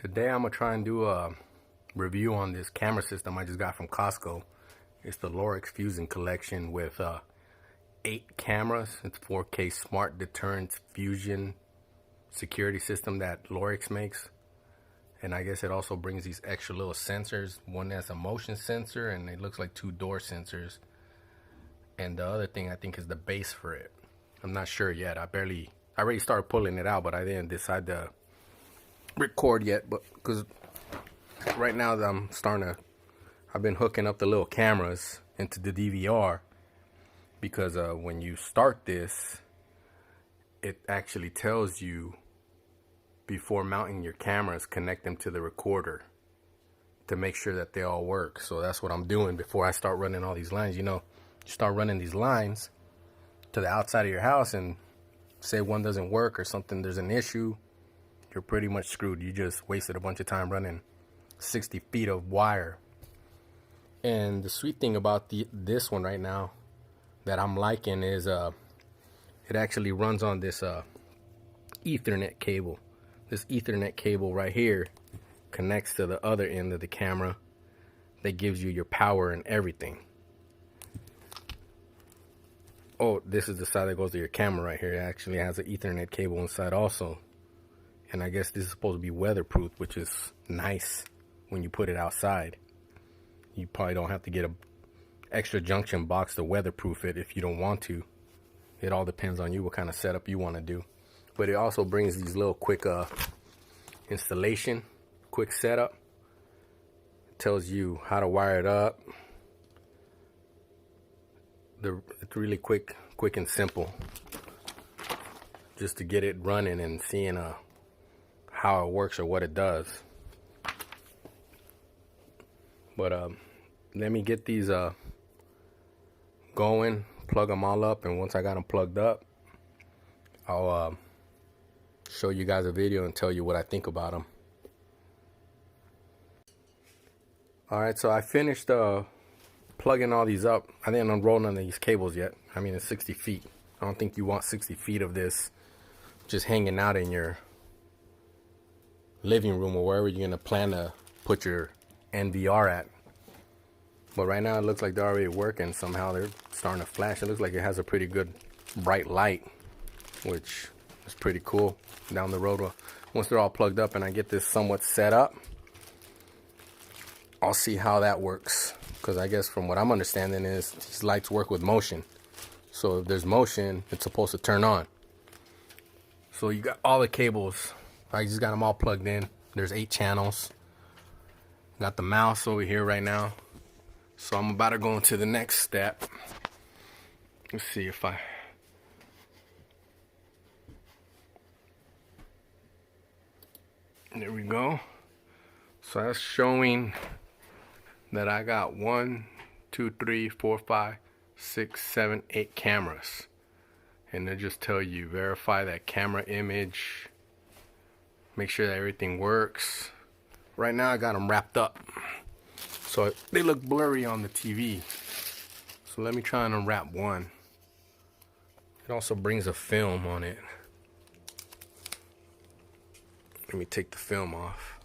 Today I'm gonna try and do a review on this camera system I just got from Costco. It's the Lorex Fusion collection with 8 cameras. It's 4K smart deterrence fusion security system that Lorex makes. And I guess it also brings these extra little sensors. One has a motion sensor and it looks like 2 door sensors. And the other thing I think is the base for it. I'm not sure yet. I already started pulling it out, but I didn't decide to record yet, but because right now that I've been hooking up the little cameras into the DVR, because when you start this, it actually tells you before mounting your cameras, connect them to the recorder to make sure that they all work. So that's what I'm doing before I start running all these lines. You start running these lines to the outside of your house, and say one doesn't work or something, there's an issue, you're pretty much screwed. You just wasted a bunch of time running 60 feet of wire. And the sweet thing about this one right now that I'm liking is it actually runs on this Ethernet cable. This Ethernet cable right here connects to the other end of the camera that gives you your power and everything. Oh, this is the side that goes to your camera right here. It actually has an Ethernet cable inside also. And I guess this is supposed to be weatherproof, which is nice when you put it outside. You probably don't have to get an extra junction box to weatherproof it if you don't want to. It all depends on you what kind of setup you want to do. But it also brings these little quick installation, quick setup. It tells you how to wire it up. It's really quick and simple. Just to get it running and seeing how it works or what it does. But let me get these going, plug them all up, and once I got them plugged up, I'll show you guys a video and tell you what I think about them. Alright, so I finished plugging all these up. I didn't unroll none of these cables yet. I mean, it's 60 feet. I don't think you want 60 feet of this just hanging out in your living room or wherever you're gonna plan to put your NVR at. But right now it looks like they're already working. Somehow they're starting to flash. It looks like it has a pretty good bright light, which is pretty cool down the road. Once they're all plugged up and I get this somewhat set up, I'll see how that works, because I guess from what I'm understanding is these lights work with motion. So if there's motion, it's supposed to turn on. So you got all the cables. I just got them all plugged in. There's 8 channels. Got the mouse over here right now. So I'm about to go into the next step. Let's see if there we go. So that's showing that I got 1, 2, 3, 4, 5, 6, 7, 8 cameras. And they just tell you verify that camera image. Make sure that everything works. Right now I got them wrapped up, so they look blurry on the TV. So let me try and unwrap one. It also brings a film on it. Let me take the film off.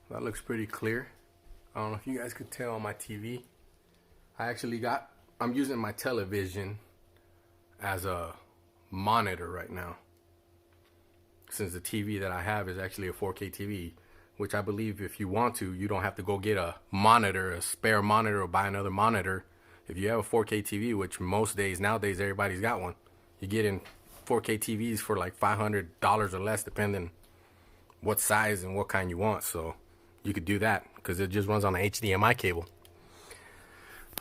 That looks pretty clear. I don't know if you guys could tell on my TV. I'm using my television as a monitor right now, since the TV that I have is actually a 4K TV, which I believe if you want to, you don't have to go get a monitor, a spare monitor, or buy another monitor. If you have a 4K TV, which nowadays everybody's got one, you get in 4K TVs for like $500 or less, depending what size and what kind you want. So you could do that because it just runs on an HDMI cable.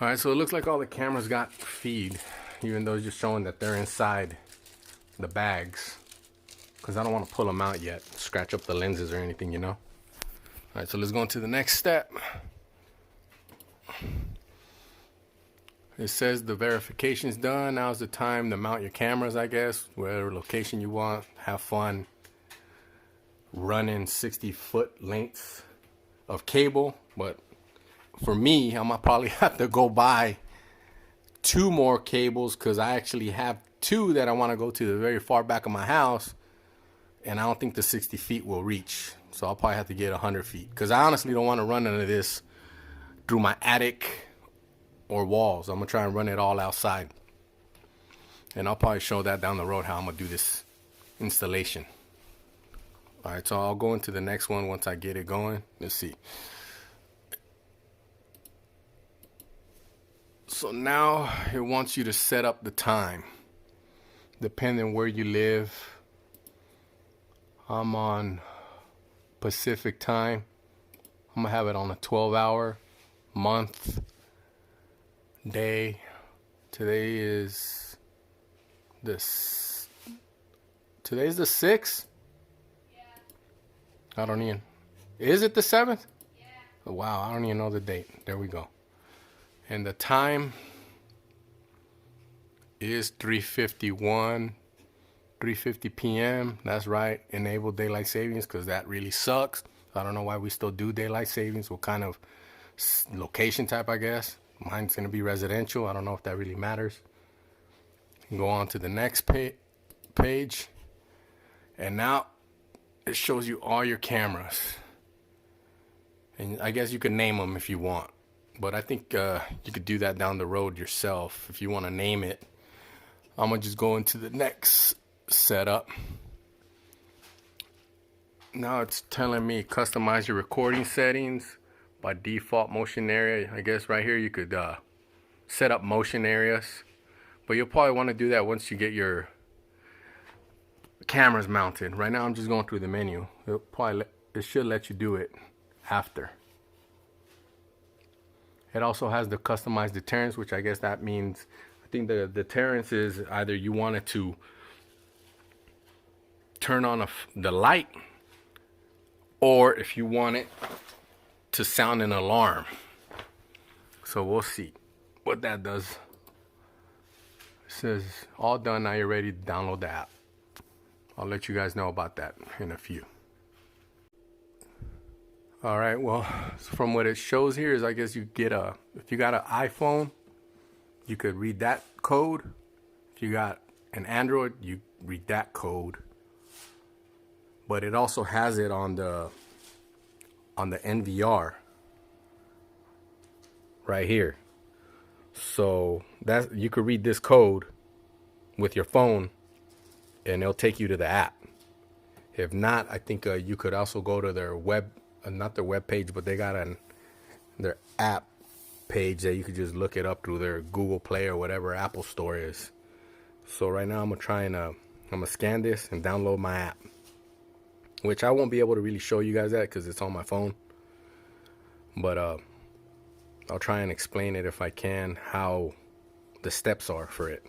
Alright, so it looks like all the cameras got feed, even though it's just showing that they're inside the bags, because I don't want to pull them out yet, scratch up the lenses or anything, Alright, so let's go into the next step. It says the verification's done. Now's the time to mount your cameras, I guess, whatever location you want. Have fun running 60-foot lengths of cable. But for me, I'm gonna probably have to go buy 2 more cables, because I actually have 2 that I want to go to the very far back of my house and I don't think the 60 feet will reach. So I'll probably have to get 100 feet because I honestly don't want to run into this through my attic or walls. I'm gonna try and run it all outside, and I'll probably show that down the road how I'm gonna do this installation. All right, so I'll go into the next one once I get it going. Let's see. So now it wants you to set up the time depending where you live. I'm on Pacific time. I'm gonna have it on a 12-hour month, day. Today is today's the 6th. I don't even. Is it the 7th? Yeah. Wow, I don't even know the date. There we go. And the time is 3:50 p.m. That's right. Enable daylight savings because that really sucks. I don't know why we still do daylight savings. What kind of location type, I guess. Mine's going to be residential. I don't know if that really matters. Go on to the next page. And now it shows you all your cameras. And I guess you can name them if you want. But I think you could do that down the road yourself if you want to name it. I'm going to just go into the next setup. Now it's telling me customize your recording settings by default motion area. I guess right here you could set up motion areas. But you'll probably want to do that once you get your cameras mounted. Right now I'm just going through the menu. It should let you do it after. It also has the customized deterrence, which I guess that means, I think the deterrence is either you want it to turn on the light, or if you want it to sound an alarm. So we'll see what that does. It says all done, now you're ready to download the app. I'll let you guys know about that in a few. All right, well, from what it shows here is I guess you get if you got an iPhone, you could read that code. If you got an Android, you read that code. But it also has it on the NVR right here. So that you could read this code with your phone and it'll take you to the app. If not, I think you could also go to their web, not their web page, but they got their app page that you could just look it up through their Google Play or whatever Apple Store is. So right now I'm gonna scan this and download my app, which I won't be able to really show you guys that because it's on my phone. But I'll try and explain it if I can, how the steps are for it.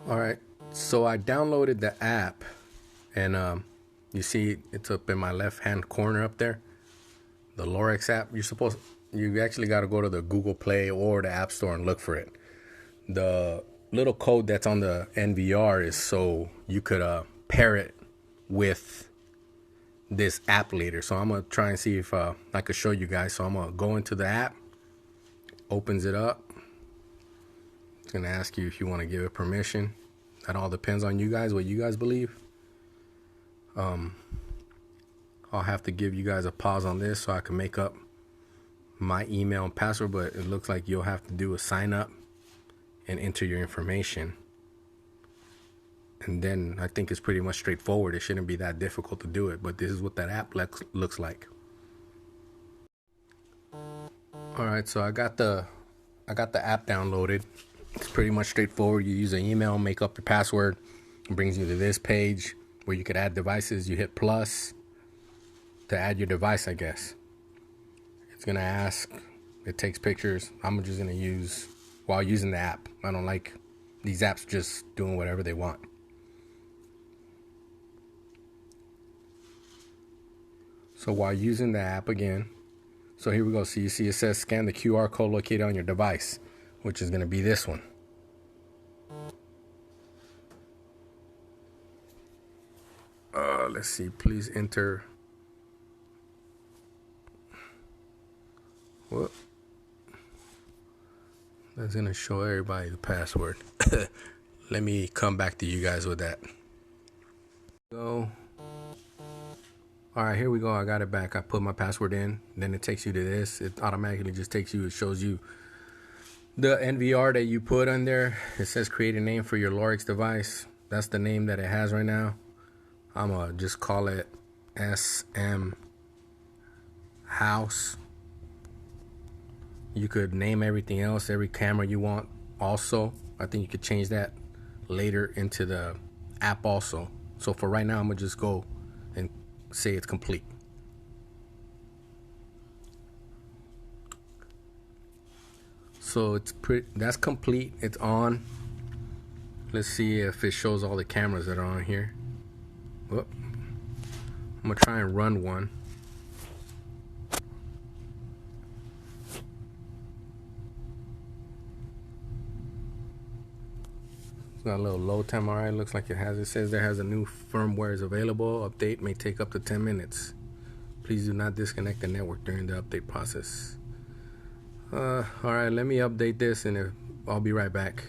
All right, so I downloaded the app, and you see it's up in my left-hand corner up there, the Lorex app. You actually got to go to the Google Play or the App Store and look for it. The little code that's on the NVR is so you could pair it with this app later. So I'm gonna try and see if I could show you guys. So I'm gonna go into the app, opens it up. It's gonna ask you if you want to give it permission. That all depends on you guys, what you guys believe. I'll have to give you guys a pause on this so I can make up my email and password, but it looks like you'll have to do a sign up and enter your information. And then I think it's pretty much straightforward. It shouldn't be that difficult to do it, but this is what that app looks like. All right, so I got the app downloaded. It's pretty much straightforward. You use an email, make up your password. It brings you to this page where you could add devices. You hit plus to add your device, I guess. It's gonna ask, it takes pictures. I'm just gonna use while using the app. I don't like these apps just doing whatever they want. So while using the app again, so here we go. So you see it says scan the QR code located on your device, which is going to be this one. Let's see, please enter. Well, that's going to show everybody the password. Let me come back to you guys with that. Oh, all right, here we go. I got it back. I put my password in, then it takes you to this. It automatically just takes you, it shows you the NVR that you put on there. It says create a name for your lorex device. That's the name that it has right now. I'm gonna just call it SM House. You could name everything else, every camera you want also. I think you could change that later into the app also. So for right now, I'm gonna just go and say it's complete. So that's complete. It's on. Let's see if it shows all the cameras that are on here. Whoop. I'm gonna try and run one. It's got a little load time. All right, looks like it says there has a new firmware is available. Update may take up to 10 minutes. Please do not disconnect the network during the update process. All right, let me update this and I'll be right back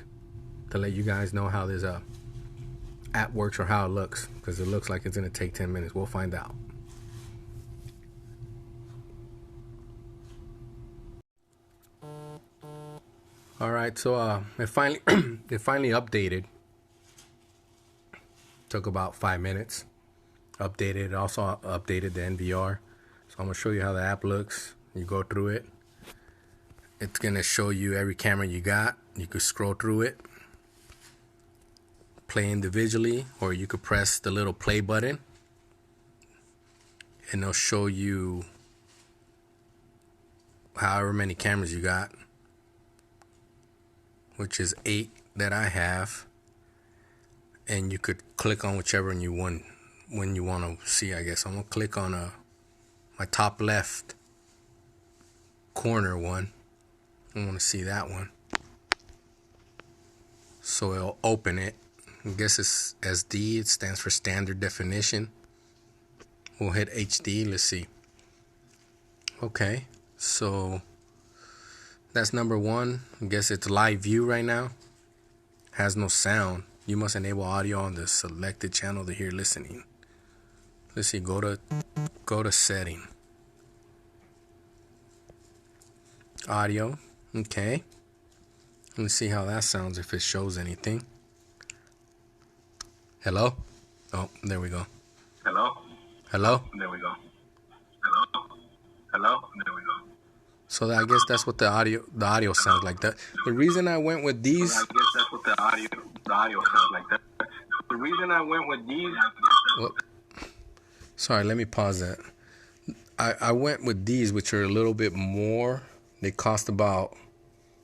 to let you guys know how this app works or how it looks, because it looks like it's gonna take 10 minutes. We'll find out. All right, so it finally updated. Took about 5 minutes. Updated. It also updated the NVR. So I'm gonna show you how the app looks. You go through it. It's gonna show you every camera you got. You could scroll through it, play individually, or you could press the little play button and it'll show you however many cameras you got, which is 8 that I have, and you could click on whichever one you want when you want to see. I guess I'm gonna click on my top left corner one. I want to see that one, so it'll open it. I guess it's SD. It stands for standard definition. We'll hit HD. Let's see. Okay, so that's number one. I guess it's live view right now. Has no sound. You must enable audio on the selected channel to hear listening. Let's see. Go to setting. Audio. Okay. Let's see how that sounds, if it shows anything. Hello? Oh, there we go. Hello? Hello? There we go. Hello? Hello? There we go. So I guess that's what the audio sounds like. That the reason I went with these. I guess that's what the audio sounds like. That. The reason I went with these. Whoop. Sorry, let me pause that. I went with these, which are a little bit more. They cost about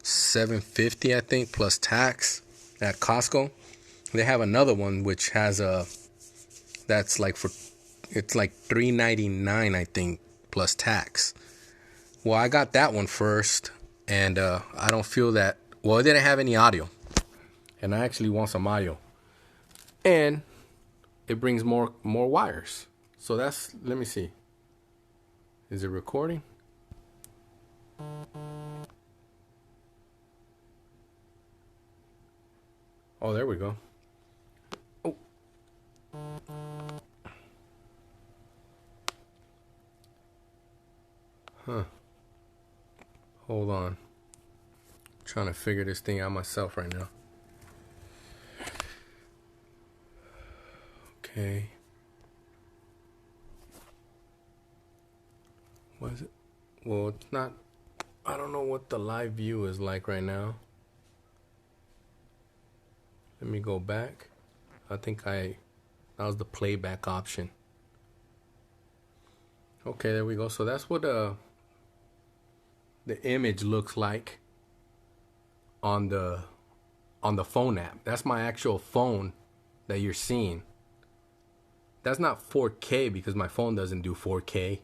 $7.50, I think, plus tax at Costco. They have another one which has that's like it's like $3.99, I think, plus tax. Well, I got that one first, and I don't feel that. Well, it didn't have any audio, and I actually want some audio, and it brings more wires. So that's, let me see. Is it recording? Oh, there we go. Oh. Huh. Hold on. I'm trying to figure this thing out myself right now. Okay. What is it? Well, it's not. I don't know what the live view is like right now. Let me go back. I think that was the playback option. Okay, there we go. So that's what the image looks like on the phone app. That's my actual phone that you're seeing. That's not 4K because my phone doesn't do 4K.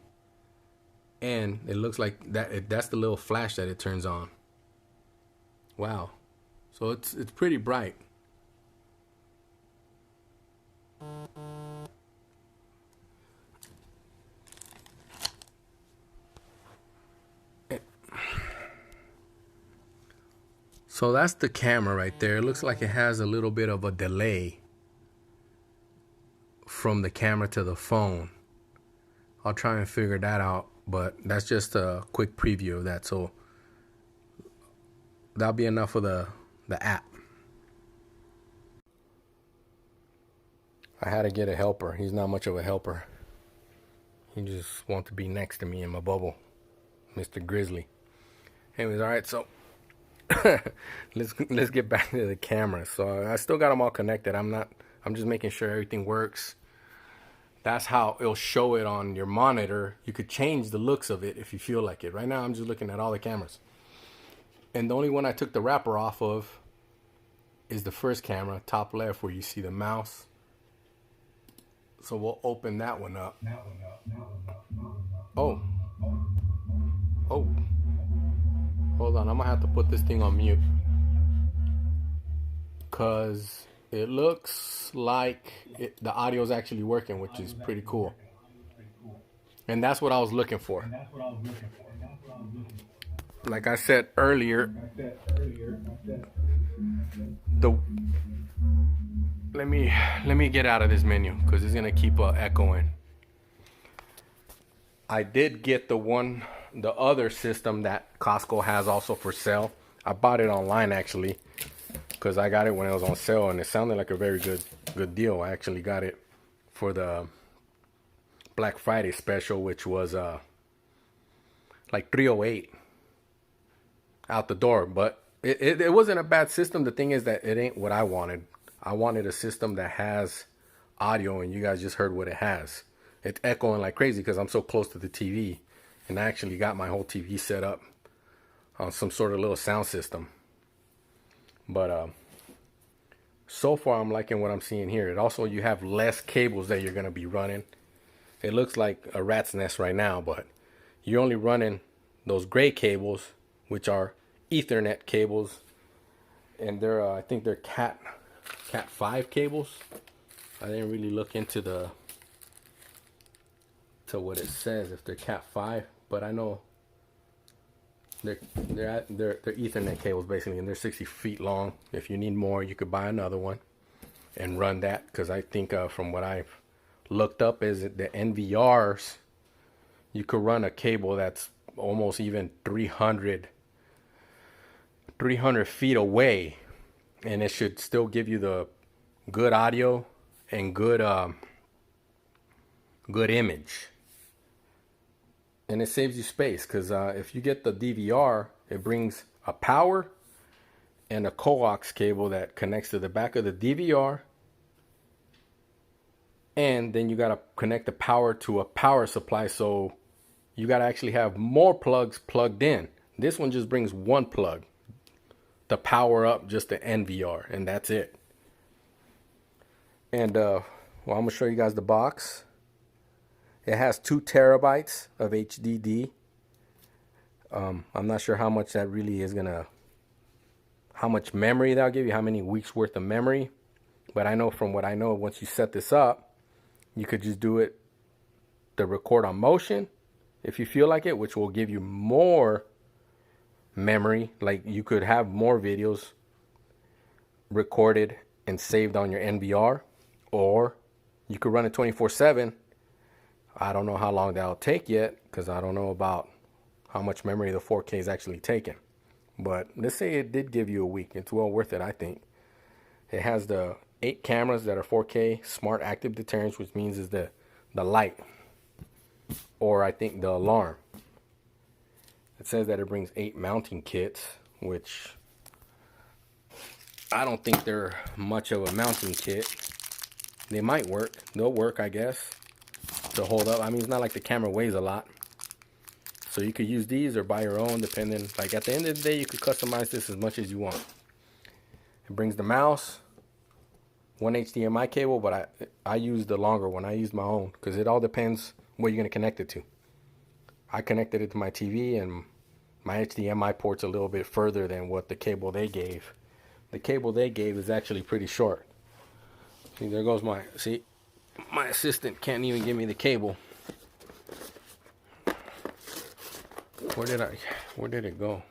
And it looks like that's the little flash that it turns on. Wow. So it's pretty bright. So that's the camera right there. It looks like it has a little bit of a delay from the camera to the phone. I'll try and figure that out, but that's just a quick preview of that. So that'll be enough of the app. I had to get a helper. He's not much of a helper. He just wants to be next to me in my bubble, Mr. Grizzly. Anyways, all right, so let's get back to the camera. So I still got them all connected. I'm just making sure everything works. That's how it'll show it on your monitor. You could change the looks of it if you feel like it. Right now I'm just looking at all the cameras. And the only one I took the wrapper off of is the first camera, top left, where you see the mouse. So we'll open that one up. Oh. Hold on, I'm gonna have to put this thing on mute, because it looks like the audio is actually working, which is pretty cool. And that's what I was looking for. Like I said earlier, let me get out of this menu, because it's gonna keep echoing. I did get the other system that Costco has also for sale. I bought it online actually, because I got it when it was on sale, and it sounded like a very good deal. I actually got it for the Black Friday special, which was like $308 out the door. But it wasn't a bad system. The thing is that it ain't what I wanted. I wanted a system that has audio, and you guys just heard what it has. It's echoing like crazy because I'm so close to the TV, and I actually got my whole TV set up on some sort of little sound system. But so far I'm liking what I'm seeing here. It also, you have less cables that you're going to be running. It looks like a rat's nest right now, but you're only running those gray cables, which are Ethernet cables, and they're I think they're Cat 5 cables. I didn't really look into what it says if they're Cat 5, but I know they're Ethernet cables basically, and they're 60 feet long. If you need more, you could buy another one and run that, because I think from what I've looked up is that the NVRs, you could run a cable that's almost even 300 feet away, and it should still give you the good audio and good image. And it saves you space, because if you get the DVR, it brings a power and a coax cable that connects to the back of the DVR, and then you got to connect the power to a power supply, so you got to actually have more plugs plugged in. This one just brings one plug to power up just the NVR, and that's it. And well, I'm gonna show you guys the box. It has 2 terabytes of HDD. I'm not sure how much that really is how much memory that'll give you, how many weeks worth of memory. But I know from what I know, once you set this up, you could just do it, the record on motion, if you feel like it, which will give you more memory. Like you could have more videos recorded and saved on your NVR, or you could run it 24/7. I don't know how long that'll take yet, because I don't know about how much memory the 4K is actually taking. But let's say it did give you a week. It's well worth it, I think. It has the 8 cameras that are 4K smart active deterrence, which means is the light, or I think the alarm. It says that it brings 8 mounting kits, which I don't think they're much of a mounting kit. They might work. They'll work, I guess, to hold up. I mean, it's not like the camera weighs a lot. So you could use these or buy your own, depending. Like at the end of the day, you could customize this as much as you want. It brings the mouse, 1 HDMI cable, but I use the longer one. I used my own, because it all depends what you're going to connect it to. I connected it to my TV, and my HDMI port's a little bit further than what the cable they gave. The cable they gave is actually pretty short. See, there goes my assistant can't even give me the cable. Where did it go?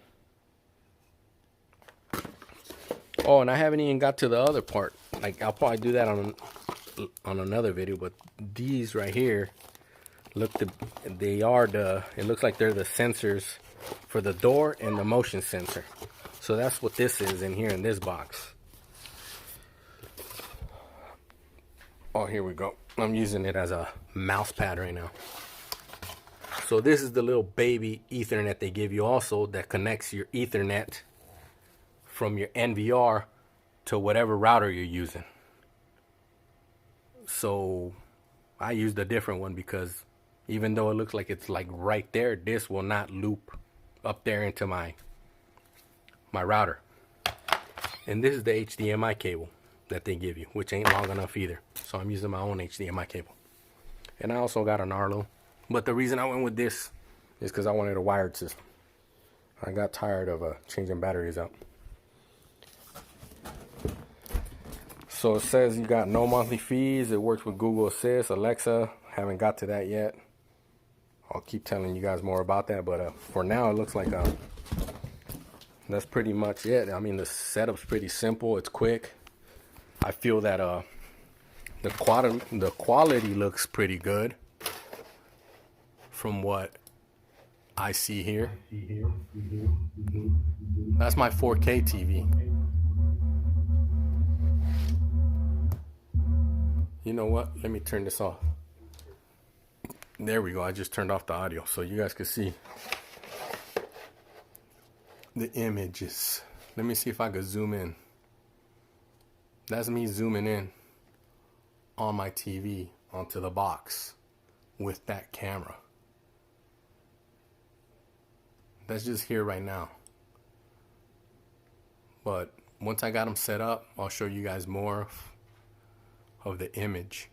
Oh, and I haven't even got to the other part. Like, I'll probably do that on another video, but these right here they are it looks like they're the sensors for the door and the motion sensor. So that's what this is in here in this box. Oh, here we go. I'm using it as a mouse pad right now. So this is the little baby Ethernet they give you also that connects your Ethernet from your NVR to whatever router you're using. So I used a different one because even though it looks like it's like right there, this will not loop up there into my router. And this is the HDMI cable that they give you, which ain't long enough either. So I'm using my own HDMI cable. And I also got an Arlo. But the reason I went with this is because I wanted a wired system. I got tired of changing batteries out. So it says you got no monthly fees. It works with Google Assist, Alexa. Haven't got to that yet. I'll keep telling you guys more about that. But for now, it looks like that's pretty much it. I mean, the setup's pretty simple. It's quick. I feel that the quality looks pretty good from what I see here. That's my 4K TV. You know what? Let me turn this off. There we go. I just turned off the audio so you guys can see the images. Let me see if I could zoom in. That's me zooming in on my TV onto the box with that camera. That's just here right now. But once I got them set up, I'll show you guys more of the image